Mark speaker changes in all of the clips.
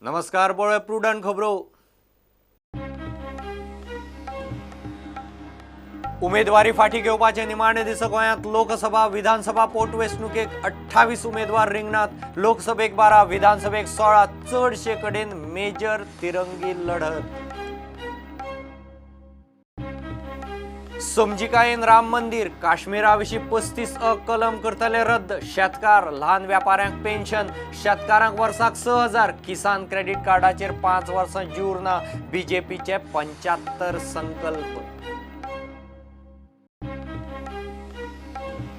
Speaker 1: नमस्कार पळय प्रुडंट खबरो। उमेदवारी फाटी घेवपाचे निमाणे दिस गोंयांत लोकसभा विधानसभा पोटवेंचणुकेक 28 उमेदवार रिंगणात। लोकसभेक 12, विधानसभेक 16, चडशे कडेन मेजर तिरंगी लढत। समजिकायेन राम मंदिर, काश्मीरा विशीं 35 कलम करतले रद्द। शेतकार, ल्हान व्यापाऱ्यांक पेन्शन, शेतकारांक वर्साक 6,000, किसान क्रेडिट कार्डाचेर 5 वर्सां जीव उरना। बीजेपीचे 75 संकल्प।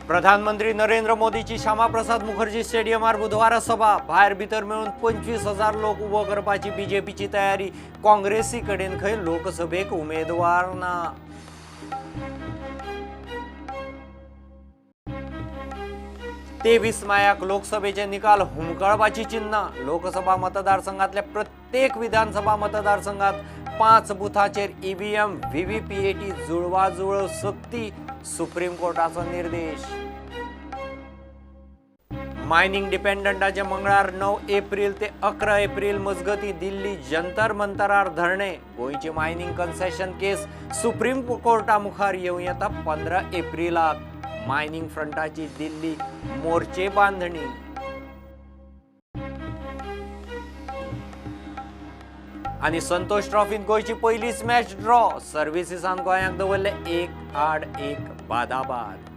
Speaker 1: प्रधानमंत्री नरेंद्र मोदीची श्यामाप्रसाद मुखर्जी स्टेडियमार बुधवारा सभा। भायर भितर मेळून 25,000 लोक उबो करपाची बीजेपीची तयारी। काँग्रेसी कडेन खंय लोकसभेक उमेदवार ना। तेवीस मायाक लोकसभेचे निकाल हुमकळपाची चिन्ह। लोकसभा मतदारसंघातल्या प्रत्येक विधानसभा मतदारसंघात 5 बुथांचेर ईव्हीएम व्हीव्हीपीएटी जुळवाजुळव सक्ती। सुप्रीम कोर्टाचो निर्देश। मायनिंग डिपेंडंटाचे मंगळार 9 एप्रिल ते 11 एप्रिल मजगती दिल्ली जंतर मंतरार धरणे। गोंयची मायनिंग कन्सेशन केस सुप्रीम कोर्टा मुखार येवं येता 15 एप्रिलाक। मायनिंग फ्रंटाची दिल्ली मोर्चे बांधणी। आणि संतोष ट्रॉफीत गोंयची पहिलीच मॅच ड्रॉ। सर्व्हिसिसान गोंयांक दवरले 1-1 बादाबाद।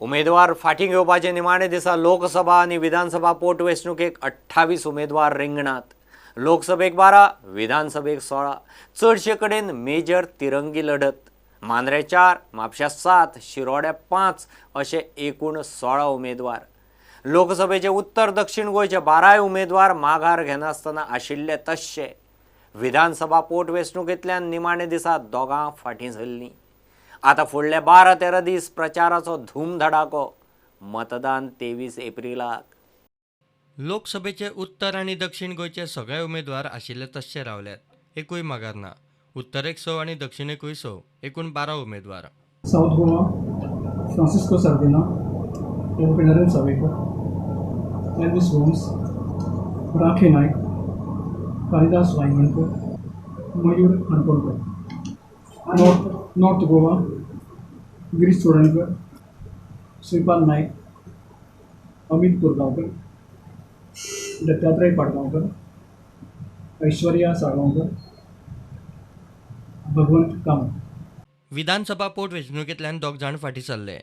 Speaker 1: उमेदवार फाटीं घेवपाचे निमाणे दिसा लोकसभा आणि विधानसभा पोटवेंचणुकेक 28 उमेदवार रिंगणात। लोकसभेक 12, विधानसभेक 16, चडशे कडेन मेजर तिरंगी लढत। मांद्रे 4, म्हापश्यां 7, शिरोड्या 5 अशे एकूण 16 उमेदवार। लोकसभेचे उत्तर दक्षिण गोंयचे 12 उमेदवार माघार घेनासतना आशिल्ले तशे। विधानसभा पोटवेंचणुकेंतल्यान निमाणे दिसा दोगां फाटीं सरलीं। आता फुडले 12-13 दीस प्रचाराचो धूमधडाको। मतदान 23 एप्रिलाक।
Speaker 2: लोकसभेचे उत्तर आणि दक्षिण गोंयचे सगळे उमेदवार आशिल्ले तशे रावल्यात। एकूय माघार ना। उत्तरेक 6 आणि दक्षिणेकूय 6, एकूण 12 उमेदवार।
Speaker 3: साउथ गोवा फ्रांसिस्को सार्दिना, नरेंद्र सावेकर, एल्विस गोम्स, राखे नायक, कालिदास वांयगणकर, मयूर हणकोणकर। नॉर्थ गोवा गिरीश चोडणकर, श्रीपाल नायक, अमित पुरगांवकर, दत्तात्रय पाडगांवकर, ऐश्वर्या साळगांवकर, भगवंत कामत।
Speaker 2: विधानसभा पोटवेंचणुकेंतल्यान 2 जाण फाटीं सरले।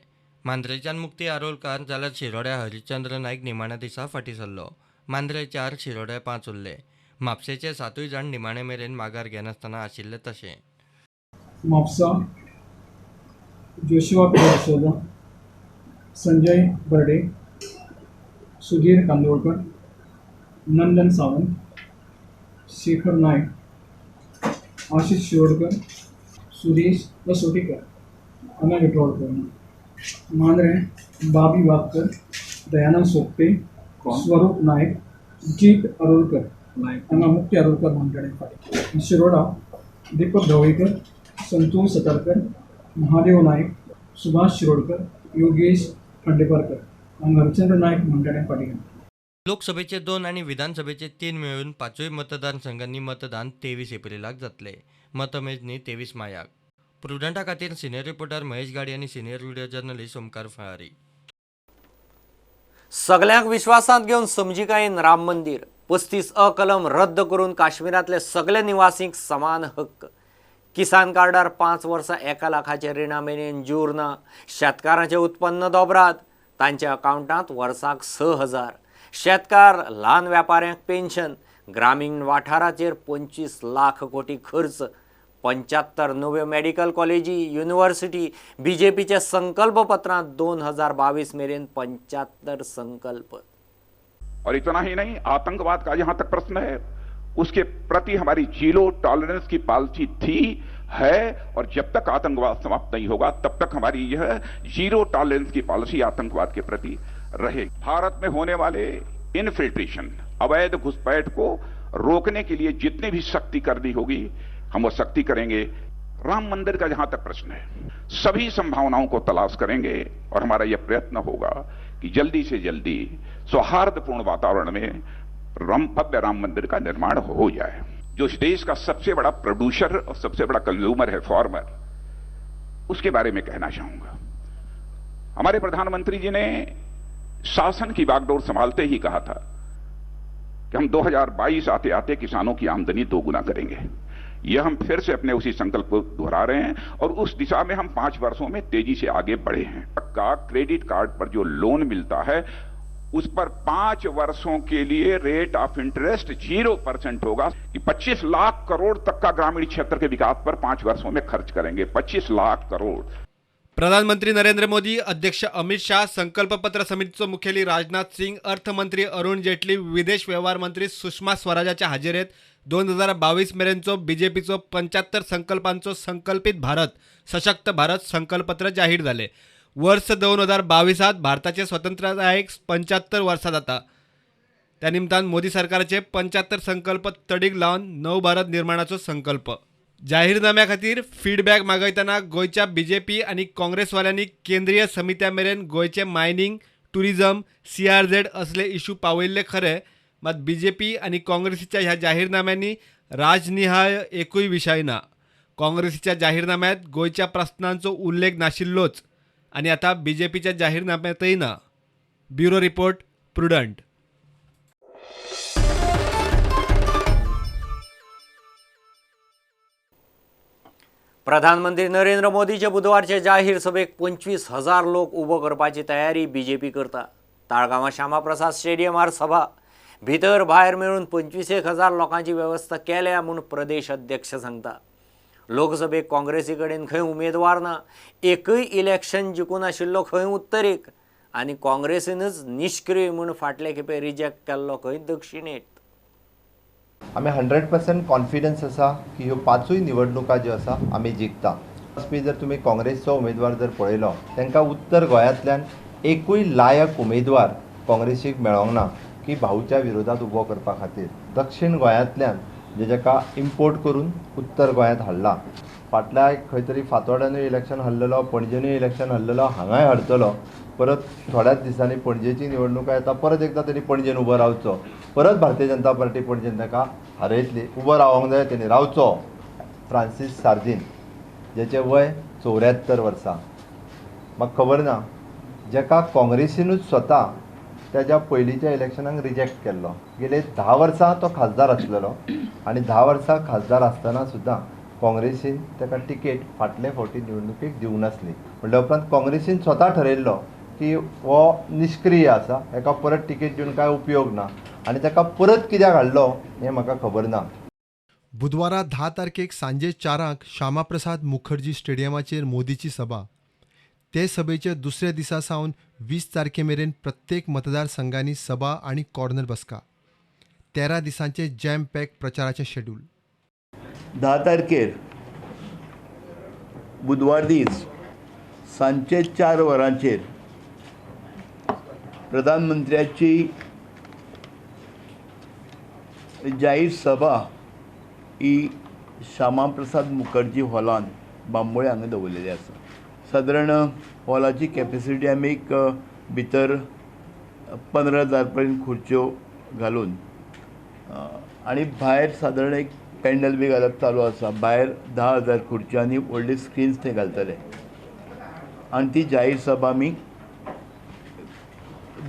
Speaker 2: मांद्रेच्यान मुक्ती आरोलकार जाल्यार शिरोड्या हरिश्चंद्र नायक निमाण्या दिसा फाटीं सरलो। मांद्रे 4, शिरोड्या 5 उरले। म्हापशेचे 7 जाण निमाणे मेरेन माघार घेनासतना आशिल्ले तशे।
Speaker 3: म्हापसा जोशुआ पेडसोदा, संजय बर्डे, सुधीर कांदोळकर, नंदन सावंत, शेखर नायक, आशिष शिरोडकर, सुरेश असोटीकर, अना विटोळकर। मांद्रे बाबी वागकर, दयानंद सोपटे, स्वरूप नायक, जीत अरोलकर, हांगा मुक्ती आरोलकर मंडळे फाटीं। शिरोडा दीपक ढवळीकर, संतोष सतरकर, महादेव नायक, सुभाष शिरोडकर, योगेश खंडेपारकर, हांगा हरिचंद्र नायक मंडळे फाटीं।
Speaker 2: लोकसभेचे 2 आणि विधानसभेचे 3 मेळून 5 मतदारसंघांनी मतदान 23 एप्रिलाक जातले। मतमेजणी 23 मायाक। प्रुडंटा खातीर सिनियर रिपोर्टर महेश गाडी आणि senior video journalist Omkar Phalari.
Speaker 1: सगळ्यांक विश्वासांत घेवन समजिकायेन राम मंदिर। 35 कलम रद्द करून काश्मीरातले सगळे निवासींक समान हक्क। किसान कार्डार 5 वर्सां 1 लाखाचे रिणा मेरेन जीव उरना। शेतकारांचे उत्पन्न दोबरात, तांच्या अकावंटांत वर्साक 6,000। शेतकार, ल्हान व्यापाऱ्यांक पेन्शन। ग्रामीण वाठाराचेर 25 लाख कोटी खर्च। 75 नव्यो मेडिकल कॉलेजी, युनिव्हर्सिटी। बीजेपीचे संकल्प पत्रांत 2022 मेरेन 75 संकल्प।
Speaker 4: और इतना ही नहीं, आतंकवाद का जहां तक प्रश्न है उसके प्रति हमारी जीरो टॉलरेंस की पॉलिसी थी, है, और जब तक आतंकवाद समाप्त नहीं होगा तब तक हमारी यह जीरो टॉलरेंस की पॉलिसी आतंकवाद के प्रति रहेगी। भारत में होने वाले इनफिल्ट्रेशन, अवैध घुसपैठ को रोकने के लिए जितनी भी सख्ती करनी होगी हम वो सख्ती करेंगे। राम मंदिर का जहां तक प्रश्न है, सभी संभावनाओं को तलाश करेंगे और हमारा यह प्रयत्न होगा कि जल्दी से जल्दी सौहार्दपूर्ण वातावरण में भव्य राम मंदिर का निर्माण हो जाए। जो इस देश का सबसे बड़ा प्रोड्यूसर और सबसे बड़ा कंज्यूमर है, फार्मर, उसके बारे में कहना चाहूंगा। हमारे प्रधानमंत्री जी ने शासन की बागडोर संभालते ही कहा था कि हम 2022 आते आते किसानों की आमदनी दोगुना करेंगे। यह हम फिर से अपने उसी संकल्प को दोहरा रहे हैं और उस दिशा में हम 5 वर्षों में तेजी से आगे बढ़े हैं। का क्रेडिट कार्ड पर जो लोन मिलता है उस पर 5 वर्षों के लिए रेट ऑफ इंटरेस्ट 0% होगा कि 25 लाख करोड़ तक का ग्रामीण क्षेत्र के विकास पर 5 वर्षों में खर्च करेंगे। 25 लाख करोड़।
Speaker 2: प्रधानमंत्री नरेंद्र मोदी, अध्यक्ष अमित शाह, संकल्पपत्र समितीचे मुखेली राजनाथ सिंग, अर्थमंत्री अरुण जेटली, विदेश व्यवहार मंत्री सुषमा स्वराजाच्या हाजेरेत 2022 मेरेनचो बीजेपीचो 75 संकल्पांचो संकल्पित भारत सशक्त भारत संकल्पपत्र जाहीर झाले। वर्ष 2022 भारताचे स्वातंत्र्याक 75 वर्सां जाता। त्या निमतान मोदी सरकारचे 75 संकल्प तडीक लावन नव भारत निर्माणाचो संकल्प। जाहीरनाम्या खातीर फीडबॅक मागयतना गोयच्या बीजेपी आणि काँग्रेसवाल्यांनी केंद्रीय समित्या मेरेन गोयचे मायनिंग, टुरिझम, CRZ असले इश्यू पावयल्ले खरे, मात बीजेपी आणि काँग्रेसीच्या ह्या जाहीरनाम्यांनी राजनिहाय एकूय विशय ना। काँग्रेसीच्या जाहीरनाम्यात गोयच्या प्रश्नांचो उल्लेख नाशिल्लोच आणि आता बीजेपीच्या जाहीरनाम्यातही ना। Bureau report, prudent.
Speaker 1: प्रधानमंत्री नरेंद्र मोदीचे बुधवारचे जाहीर सभेक 25,000 लोक उबो करपाची तयारी बीजेपी करता। ताळगांवां श्यामाप्रसाद स्टेडियमार सभा भितर भायर मेळून 25,000 लोकांची व्यवस्था केल्या म्हूण प्रदेश अध्यक्ष सांगता। लोकसभेक काँग्रेसी कडेन खंय उमेदवार ना, एकूय इलेक्शन जिखून आशिल्लो खंय उत्तरेक आनी काँग्रेसीनच निष्क्रीय म्हूण फाटले खेपे रिजेक्ट केल्लो खंय दक्षिणेक।
Speaker 5: आमी 100% कॉन्फिडन्स आसा की ह्यो 5 निवडणुका ज्यो आसा आमी जिखता। जर तुमी काँग्रेसचो उमेदवार जर पळयलो, तांकां उत्तर गोंयांतल्यान एकूय लायक उमेदवार काँग्रेसीक मेळोंक ना की भाऊच्या विरोधात उबो करपा खातीर। दक्षिण गोंयांतल्यान जेका इम्पोर्ट करून उत्तर गोंयांत हाडला। फाटल्या खंय तरी फातोड्यानूय इलेक्शन हरलेलो, पणजेनूय इलेक्शन हरलेलो, हांगाय हरतलो। परत थोड्याच दिसांनी पणजेची निवडणुका येता, परत एकदा तरी पणजेन उबो रावचो। परत भारतीय जनता पार्टी पणजेन ताका हारयतली, उबो रावंक जाय, तेणी रावचो। फ्रांसीस सार्दीन, जेचें वय 74 वर्सां, म्हाका खबर ना, जेका काँग्रेसीनूच स्वता त्याच्या पयलींच्या इलेक्शनाक रिजेक्ट केल्लो। गेले 10 वर्सां तो खासदार आसलेलो आनी 10 वर्सां खासदार आसतना सुद्दां काँग्रेसीन ताका तिकेट फाटले फावटी निवडणुकेक दिवंक नासली। म्हणल्या उपरांत काँग्रेसीन स्वता ठरयल्लो की हो निष्क्रीय आसा, हाका परत तिकेट दिवन कांय उपयोग ना आनी ताका परत कित्याक हाडलो हें म्हाका खबर ना।
Speaker 6: बुधवारा 10 तारखेक सांजे 4 श्यामाप्रसाद मुखर्जी स्टेडियमाचेर मोदीची सभा। ते सभेचे दुसऱ्या दिसा सावन 20 तारखे मेरेन प्रत्येक मतदारसंघांनी सभा आणि कॉर्नर बसका। 13 दिसांचे जॅम पॅक प्रचाराचे शेड्यूल।
Speaker 7: 10 तारखेर बुधवार दीस सांजचे 4 वरांचेर प्रधानमंत्र्याची जाहीर सभा ही श्यामाप्रसाद मुखर्जी हॉलान बांबोळे हांगा दवरलेली आसा। सादारण हॉलाची कॅपेसिटी आमी भितर 15,000 पर्यंत खुर्च्यो घालून आनी भायर सादारण एक पॅन्डल बी घालप चालू आसा। भायर 10,000 खुर्च्यो आनी व्हडले स्क्रीन्स थंय घालतले आनी ती जाहीर सभा आमी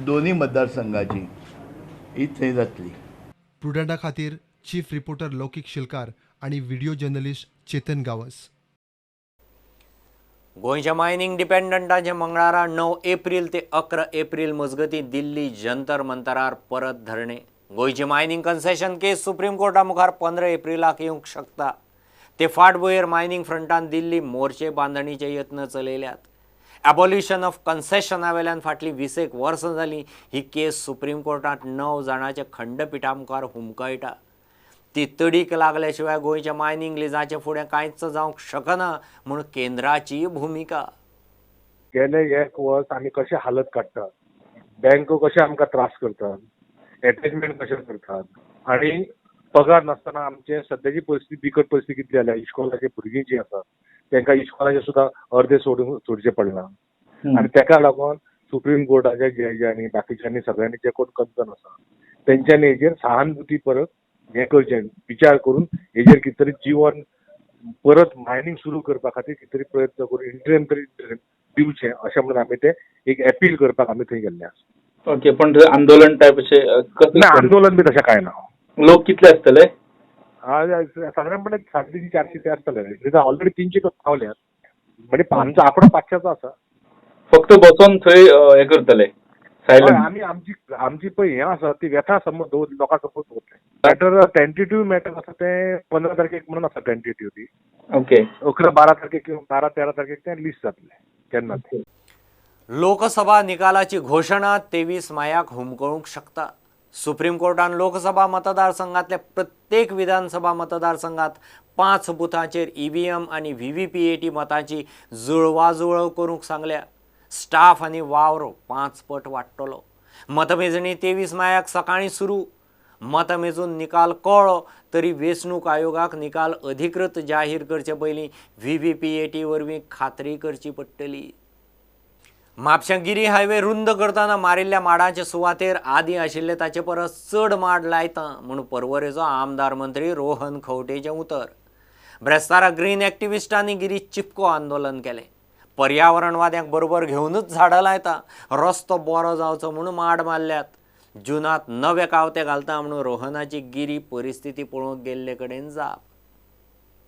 Speaker 7: दोन्ही मतदारसंघाची ही थंय जातली।
Speaker 6: प्रुडंटा खातीर चीफ रिपोर्टर लौकिक शिलकार आणि व्हिडिओ जर्नलिस्ट चेतन गावस।
Speaker 1: गोंयच्या मायनिंग डिपेंडंटांचे मंगळारा 9 एप्रिल ते 11 एप्रिल मजगती दिल्ली जंतर मंतरार परत धरणे। गोंयची मायनिंग कन्सेशन केस सुप्रीम कोर्टा मुखार 15 एप्रिलाक येवंक शकता। ते फाटभुंयेर मायनिंग फ्रंटान दिल्ली मोर्चे बांदणीचे यत्न चलयल्यात। एबॉल्युशन ऑफ कन्सेशना वेल्यान फाटली 20 वर्सां जालीं ही केस सुप्रीम कोर्टांत 9 जाणांच्या खंडपिठा मुखार हुमकळटा। ती तडीक लागल्या शिवाय गोंयच्या मायनिंग लिजाचे फुडें कांयच जावंक शकना म्हूण केंद्राची भुमिका।
Speaker 8: गेले 1 वर्स आमी कशे हालत काडटात, बँको कशे आमकां त्रास करतात, एटेचमेंट कशे करतात आनी पगार नासतना आमचे सद्याची परिस्थिती बिकट परिस्थिती कितली जाल्या इश्कोलाचे भुरगीं जीं आसात तांकां इश्कोलाचे सुद्दां अर्दे सोडचे पडला आनी ताका लागून सुप्रीम कोर्टाच्या जजांनी बाकीच्यांनी सगळ्यांनी जे कोण कन्सर्न आसा तेंच्यांनी हेजेर सहानुभूती परत हें करचें विचार करून हेजेर कितें तरी जीवन परत मायनिंग सुरू करपा खातीर कितें तरी प्रयत्न करून इंटरिम दिवचें अशें म्हणून आमी ते एक अपील करपाक आमी थंय गेल्ले आसा.
Speaker 9: ओके, पण थंय आंदोलन टायप अशें
Speaker 8: ना आंदोलन बी तशें कांय ना.
Speaker 9: लोक कितले आसतले?
Speaker 8: साधारणपणे 350-400 ते आसतले. ऑलरेडी 300 लोक पावल्यात म्हणजे आमचो आंकडो 500चा आसा.
Speaker 9: फक्त बसून थंय हे करतले सायलेंट.
Speaker 8: आमी आमची पळय हें आसा ती व्यथा समज लोकां समोर दवरतले. मॅटर टेंटेटिव्ह मॅटर आसा ते 15 तारखेक म्हणून आसा टेंटेटिव्ह ती.
Speaker 9: ओके.
Speaker 8: 11-12 तारखेक किंवा 12-13 तारखेक ते लिस्ट जातले केन्ना ते.
Speaker 1: लोकसभा निकालाची घोषणा 23 मायाक हुमकळूंक शकता. सुप्रीम कोर्टान लोकसभा मतदारसंघातल्या प्रत्येक विधानसभा मतदारसंघात 5 बुथांचेर EVM आणि VVPAT मतांची जुळवाजुळव करूंक सांगल्या. स्टाफ आनी वावर 5 पट वाडटलो. मतमेजणी 23 मायाक सकाळीं सुरू. मतमेजून निकाल कळ्ळो तरी वेंचणूक आयोगाक निकाल अधिकृत जाहीर करचे पयलीं VVPAT वरवीं खात्री करची पडटली. म्हापशां गिरी हायवे रुंद करतना मारिल्ल्या माडांचे सुवातेर आदीं आशिल्ले ताचे परस चड माड लायता म्हूण पर्वरेचो आमदार मंत्री रोहन खंवटेचें उतर. ब्रेस्तारा ग्रीन एक्टिविस्टांनी गिरी चिपको आंदोलन केलें. पर्यावरणवाद्यांक बरोबर घेवनूच झाडां लायता. रस्तो बरो जावचो म्हूण माड मारल्यात. जुनांत नवे कावते घालता म्हणून रोहनाची गिरी परिस्थिती पळोवंक गेल्ले कडेन जाप.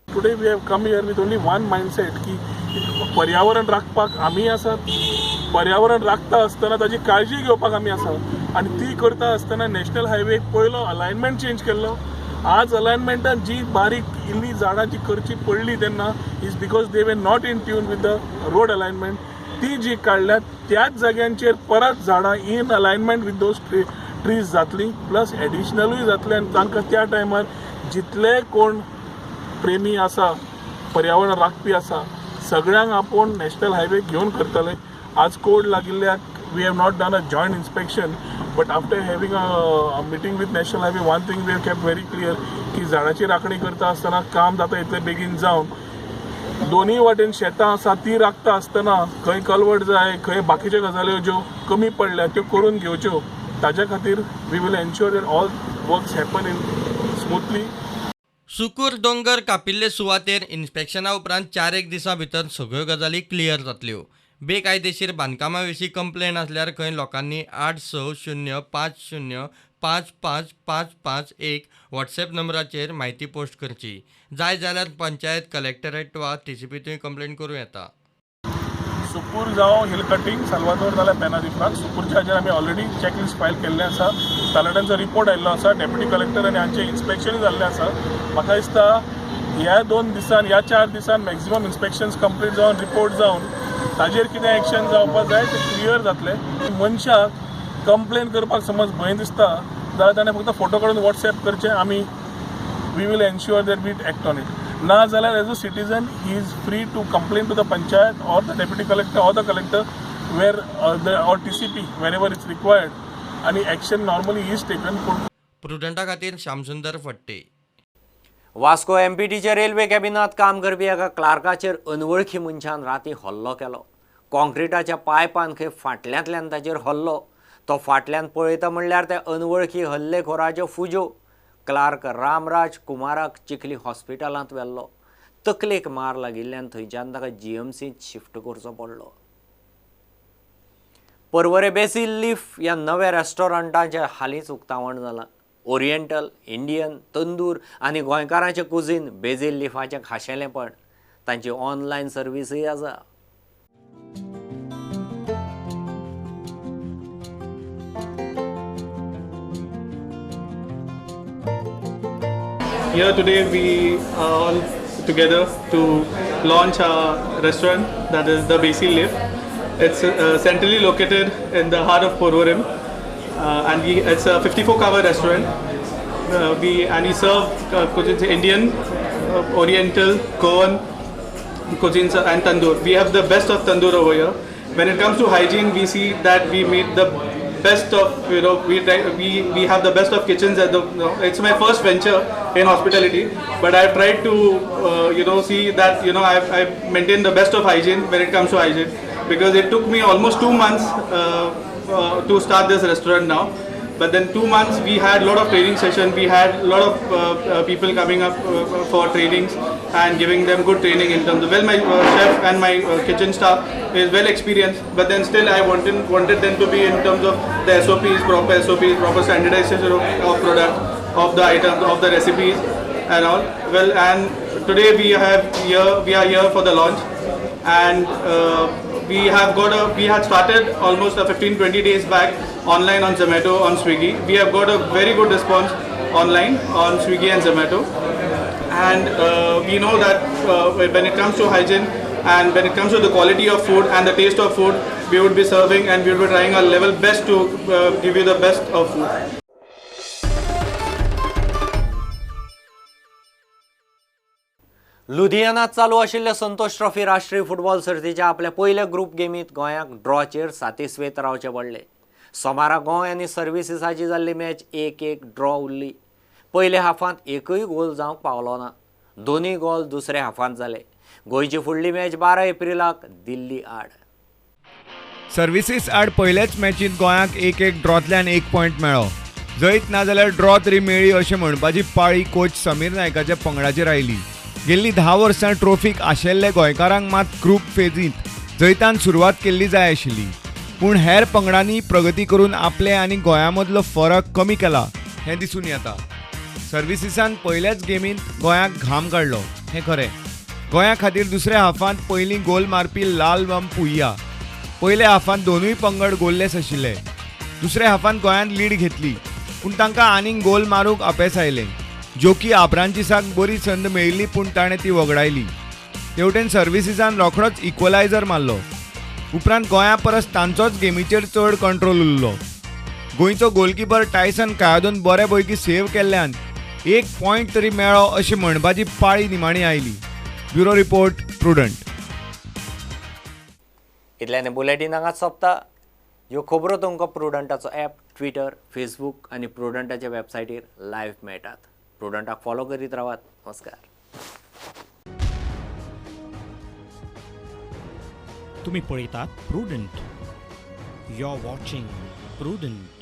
Speaker 10: Today we have come here with only one mindset की पर्यावरण राखपाक आमी आसात. पर्यावरण राखता आसतना ताची काळजी घेवपाक आमी आसात आनी ती करता आसतना नॅशनल हायवेक पयलो अलायनमेंट चेंज केल्लो. आज अलायनमेंटान जी बारीक इल्ली झाडां जी करची पडली तेन्ना is because they way not in tune with the road alignment. ती जी काडल्यात त्याच जाग्यांचेर परत झाडां in alignment with those trees जातली प्लस एडिशनलूय जातले आनी तांकां त्या टायमार जितले कोण प्रेमी आसा पर्यावरण राखपी आसा सगळ्यांक आपूण नॅशनल हायवे घेवन करतले. आज कोड लागिल्ल्याक we have not done a joint inspection but after having a meeting with national highway one thing we have kept very clear की झाडाची राखणी करता आसतना काम जाता इतले बेगीन जावन दोनूय वाटेन शेतां आसा ती राखता आसतना खंय कलवट जाय खंय बाकीच्यो गजाल्यो ज्यो कमी पडल्या त्यो करून घेवच्यो. ताज्या खातीर we will ensure that all works happen in smoothly.
Speaker 2: सुकूर दोंगर कापिल्ले सुवातेर इन्स्पेक्शना उपरांत 4 दिसां भितर सगळ्यो गजाली क्लियर जातल्यो. बेकायदेशीर बांदकामा विशीं कंप्लेन आसल्यार खंय लोकांनी 8605055551 व्हॉट्सॅप नंबराचेर म्हायती पोस्ट करची. जाय जाल्यार पंचायत कलेक्टरेट वा TCPतूय कंप्लेंट करूं येता.
Speaker 10: सुकूर जावं हिल कटिंग साल्वादोर नाल्यार पेनाजिफ्राक सुकूरच्या हाजेर आमी ऑलरेडी चॅकलिस्ट फायल केल्लें आसा. तलाट्यांचो रिपोर्ट आयिल्लो आसा. डेप्युटी कलेक्टर आनी हांचें इन्स्पेक्शनूय जाल्लें आसा. म्हाका दिसता ह्या 2 दिसान ह्या 4 दिसान मॅक्झिमम इन्स्पेक्शन्स कंप्लीट जावन रिपोर्ट जावन ताजेर कितें एक्शन जावपाक जाय तें क्लियर जातलें. मनशाक कंप्लेन करपाक समज भंय दिसता जाल्यार ताणें फक्त फोटो काडून व्हॉट्सएप करचें. आमी we will ensure that we act on it. ना जाल्यार as a citizen he is free to complain to the panchayat or the deputy collector or the collector where or TCP wherever it's required आणि action normally is taken.
Speaker 2: प्रुडंटा खातीर Shyamsundar Phadte.
Speaker 1: Vasco MPTचे railway कॅबिनात काम करपी एका क्लार्काचेर अनवळखी मनशान राती हल्लो केलो. कॉन्क्रिटाच्या पायपान खंय फाटल्यांतल्यान ताचेर हल्लो. तो फाटल्यान पळयता म्हणल्यार त्या अनवळखी हल्लेखोराच्यो फुजो. क्लार्क रामराज कुमाराक चिखली हॉस्पिटलांत व्हेल्लो. तकलेक मार लागिल्ल्यान थंयच्यान ताका GMCत शिफ्ट करचो पडलो. पर्वरे बेसिल लीफ ह्या नव्या रेस्टॉरंटाचें हालींच उक्तावण जालां. ओरिएंटल, इंडियन, तंदूर आनी गोंयकारांचें कुझीन बेसिल लिफाचें खाशेलेपण. तांची ऑनलायन सर्विसूय आसा.
Speaker 11: Here today we are all together to launch our restaurant that is the Basil Leaf. It's centrally located in the heart of Porvorim and it's a 54-cover restaurant. We serve cuisines Indian, Oriental, Goan cuisines and tandoor. We have the best of tandoor over here. When it comes to hygiene, we see that we meet the best of, we have the best of kitchens at the, it's my first venture in hospitality, but I've tried to, see that, I maintain the best of hygiene when it comes to hygiene, because it took me almost 2 months to start this restaurant now. But then 2 months we had a lot of training session, we had a lot of people coming up for trainings and giving them good training in terms of, well, my chef and my kitchen staff is well experienced, but then still I wanted them to be in terms of the SOPs, proper standardization of product, of the items, of the recipes and all. Well, and today we are here for the launch, and we had started almost 15-20 days back online on Zomato, on Swiggy. We have got a very good response online on Swiggy and Zomato, and we know that when it comes to hygiene and when it comes to the quality of food and the taste of food, we would be serving and we would be trying our level best to give you the best of food.
Speaker 1: लुधियानात चालू आशिल्ल्या Santosh trophy राष्ट्रीय football सर्तीच्या आपल्या पयल्या group गेमीत गोंयाक ड्रॉचेर 37वेत रावचे पडले. सोमारा गोंय आनी सर्विसेसाची जाल्ली मॅच 1-1 ड्रॉ उरली. पयल्या हाफांत एकूय गोल जावंक पावलो ना. दोनूय गोल दुसऱ्या हाफांत जाले. गोंयची फुडली मॅच 12 एप्रिलाक दिल्ली आड.
Speaker 12: सर्विसीस आड पयलेच मॅचींत गोंयाक 1-1 ड्रॉतल्यान 1 पॉयंट मेळ्ळो. जैत ना जाल्यार ड्रॉ तरी मेळ्ळी अशें म्हणपाची पाळी कोच समीर नायकाच्या पंगडाचेर आयली. गेल्लीं 10 वर्सां ट्रॉफीक आशिल्ले गोंयकारांक मात ग्रूप फेजींत जैतान सुरवात केल्ली जाय आशिल्ली, पूण हेर पंगडांनी प्रगती करून आपले आनी गोंया मदलो फरक कमी केला हें दिसून येता. सर्विसीसान पयल्याच गेमींत गोंयाक घाम काडलो हें खरें. गोंया खातीर दुसऱ्या हाफांत पयलीं गोल मारपी लालवम पुइया. पयल्या हाफांत दोनूय पंगड गोललेस आशिल्ले. दुसऱ्या हाफांत गोंयान लीड घेतली, पूण तांकां आनीक गोल मारूंक अपेस आयले. जोकी आब्रांचिसाक बरी संद मेळिल्ली, पूण ताणें ती वगडायली. तेवटेन सर्विसीसान रोखडोच इक्वलायझर मारलो. उपरांत गोंया परस तांचोच गेमीचेर चड कंट्रोल उरलो. गोंयचो गोलकीपर टायसन कायदोन बऱ्यापैकी सेव्ह केल्ल्यान 1 पॉयंट तरी मेळ्ळो अशी म्हणपाची पाळी निमाणी आयली. Bureau report, prudent.
Speaker 1: इतल्यान बुलेटीन हांगा सोंपता. ह्यो खबरो तुमकां प्रुडंटाचो ॲप, ट्विटर, फेसबूक आनी प्रुडंटाच्या वेबसायटीर लायव्ह मेळटात. प्रुडंटाक फॉलो करीत रावात. नमस्कार.
Speaker 13: तुम्ही पळयतात Prudent. You are watching prudent.